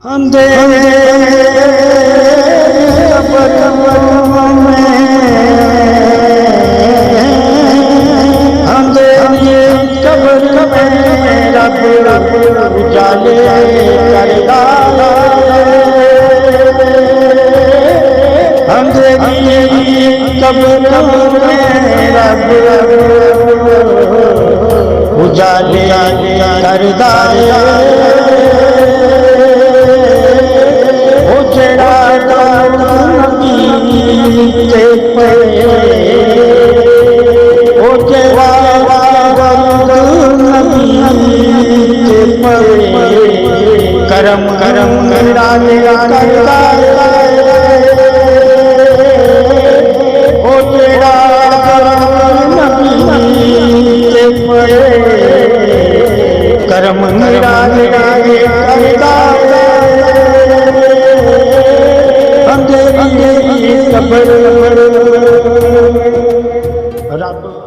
अंधेरे कब्र में अंधेरे कब्र में रब उजाले करदा अंधेरी कब्र में रब उजाले करदा करम करम राजे करदा ओ तेरा करम राजे करदा अंधेरी कब्र